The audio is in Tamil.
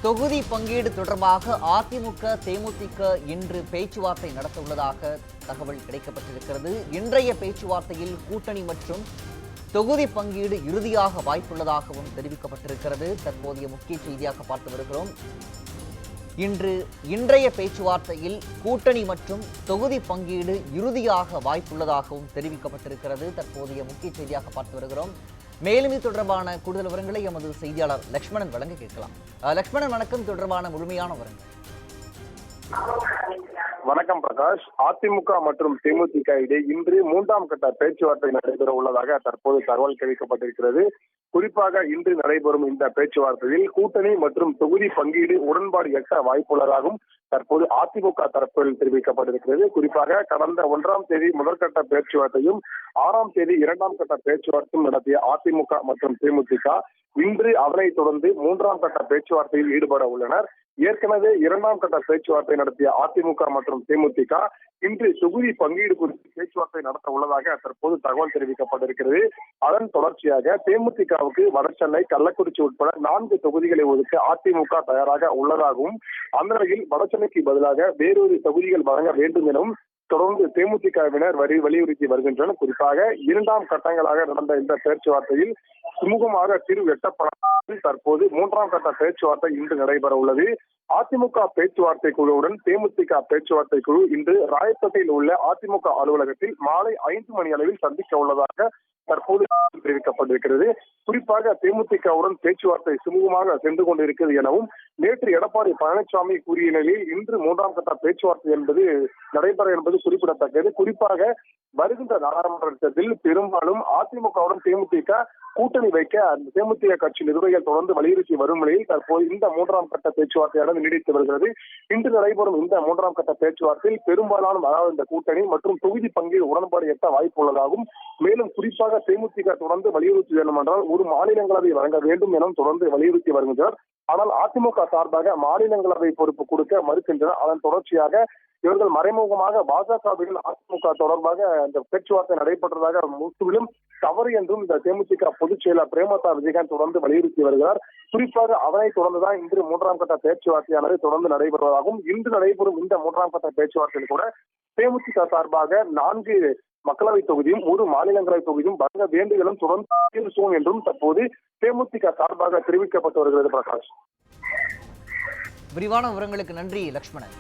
தொகுதி பங்கீடு தொடர்பாக அதிமுக தேமுதிக இன்று பேச்சுவார்த்தை நடத்த உள்ளதாக தகவல் கிடைக்கப்பட்டிருக்கிறது. இன்றைய பேச்சுவார்த்தையில் கூட்டணி மற்றும் தொகுதி பங்கீடு இறுதியாக வாய்ப்புள்ளதாகவும் தெரிவிக்கப்பட்டிருக்கிறது. தற்போதைய முக்கிய செய்தியாக பார்த்து வருகிறோம். இன்றைய பேச்சுவார்த்தையில் கூட்டணி மற்றும் தொகுதி பங்கீடு இறுதியாக வாய்ப்புள்ளதாகவும் தெரிவிக்கப்பட்டிருக்கிறது. தற்போதைய முக்கிய செய்தியாக பார்த்து வருகிறோம். மேலும் இது தொடர்பான கூடுதல் விவரங்களை எமது செய்தியாளர் லக்ஷ்மணன் வழங்க கேட்கலாம். லக்ஷ்மணன், வணக்கம். தொடர்பான முழுமையான விவரங்கள். வணக்கம் பிரகாஷ். அதிமுக மற்றும் தேமுதிக இடையே இன்று 3ஆம் கட்ட பேச்சுவார்த்தை நடைபெற உள்ளதாக தற்போது தகவல் கிடைக்கப்பட்டிருக்கிறது. குறிப்பாக இன்று நடைபெறும் இந்த பேச்சுவார்த்தையில் கூட்டணி மற்றும் தொகுதி பங்கீடு உடன்பாடு எட்ட வாய்ப்புள்ளதாகவும் தற்போது அதிமுக தரப்பில் தெரிவிக்கப்பட்டிருக்கிறது. குறிப்பாக கடந்த 1ஆம் தேதி முதற்கட்ட பேச்சுவார்த்தையும் 6ஆம் தேதி 2ஆம் கட்ட பேச்சுவார்த்தையும் நடத்திய அதிமுக மற்றும் தேமுதிக இன்று அதனைத் தொடர்ந்து 3ஆம் கட்ட பேச்சுவார்த்தையில் ஈடுபட உள்ளனர். ஏற்கனவே 2ஆம் கட்ட பேச்சுவார்த்தை நடத்திய அதிமுக மற்றும் தேமுதிக இன்று தொகுதி பங்கீடு குறித்து பேச்சுவார்த்தை நடத்த உள்ளதாக தற்போது தகவல் தெரிவிக்கப்பட்டிருக்கிறது. அதன் தொடர்ச்சியாக தேமுதிகவுக்கு வடசென்னை, கள்ளக்குறிச்சி உட்பட 4 தொகுதிகளை ஒதுக்க அதிமுக தயாராக உள்ளதாகவும் அந்த நிலையில் வடசென்னைக்கு பதிலாக வேறொரு தொகுதிகள் வழங்க வேண்டும் எனவும் தொடர்ந்து தேமுதிகவினர் வலியுறுத்தி வருகின்றனர். குறிப்பாக 2ஆம் கட்டங்களாக நடந்த இந்த பேச்சுவார்த்தையில் சுமூகமாக தீர்வு எட்டப்படாது. தற்போது 3ஆம் கட்ட பேச்சுவார்த்தை இன்று நடைபெற உள்ளது. அதிமுக பேச்சுவார்த்தை குழுவுடன் தேமுதிக பேச்சுவார்த்தை குழு இன்று ராயப்பேட்டையில் உள்ள அதிமுக அலுவலகத்தில் மாலை 5 மணி அளவில் சந்திக்க உள்ளதாக தற்போது தெரிவிக்கப்பட்டிருக்கிறது. குறிப்பாக தேமுதிகவுடன் பேச்சுவார்த்தை சுமூகமாக சென்று கொண்டிருக்கிறது எனவும் நேற்று எடப்பாடி பழனிசாமி கூறிய நிலையில் இன்று 3ஆம் கட்ட பேச்சுவார்த்தை என்பது நடைபெற என்பது குறிப்பிடத்தக்கது. குறிப்பாக வருகின்ற நாடாளுமன்றத்தில் பெரும்பாலும் அதிமுகவுடன் தேமுதிக கூட்டணி வைக்க தேமுதிக கட்சி நிர்வாகிகள் தொடர்ந்து வலியுறுத்தி வரும் நிலையில் தற்போது இந்த 3ஆம் கட்ட பேச்சுவார்த்தையானது நீடித்து வருகிறது. இன்று நடைபெறும் இந்த 3ஆம் கட்ட பேச்சுவார்த்தையில் பெரும்பாலான அதாவது இந்த கூட்டணி மற்றும் தொகுதி பங்கீடு உடன்பாடு எட்ட வாய்ப்பு உள்ளதாகவும் மேலும் குறிப்பாக தேமுதிக தொடர்ந்து வலியுறுத்தி வேண்டும் என்றால் ஒரு மாநிலங்களவை வழங்க வேண்டும் எனவும் தொடர்ந்து வலியுறுத்தி வருகின்றனர். ஆனால் அதிமுக சார்பாக மாநிலங்களவை பொறுப்பு கொடுக்க மறுக்கின்றனர். அதன் தொடர்ச்சியாக இவர்கள் மறைமுகமாக பாஜகவுடன் அதிமுக தொடர்பாக இந்த பேச்சுவார்த்தை நடைபெற்றதாக முற்றிலும் தவறு என்றும் இந்த தேமுதிக பொதுச் செயலர் பிரேமலதா விஜயகாந்த் தொடர்ந்து வலியுறுத்தி வருகிறார். குறிப்பாக அதனை தொடர்ந்துதான் இன்று 3ஆம் கட்ட பேச்சுவார்த்தையானது தொடர்ந்து நடைபெறுவதாகவும் இன்று நடைபெறும் இந்த 3ஆம் கட்ட பேச்சுவார்த்தையில் கூட தேமுதிக சார்பாக 4 மக்களவை தொகுதியும் 1 மாநிலங்களவை தொகுதியும் வழங்க வேண்டும் தொடர்ந்து என்றும் தற்போது தேமுதிக சார்பாக தெரிவிக்கப்பட்டு வருகிறது. பிரகாஷ், விரிவான விவரங்களுக்கு நன்றி லக்ஷ்மணன்.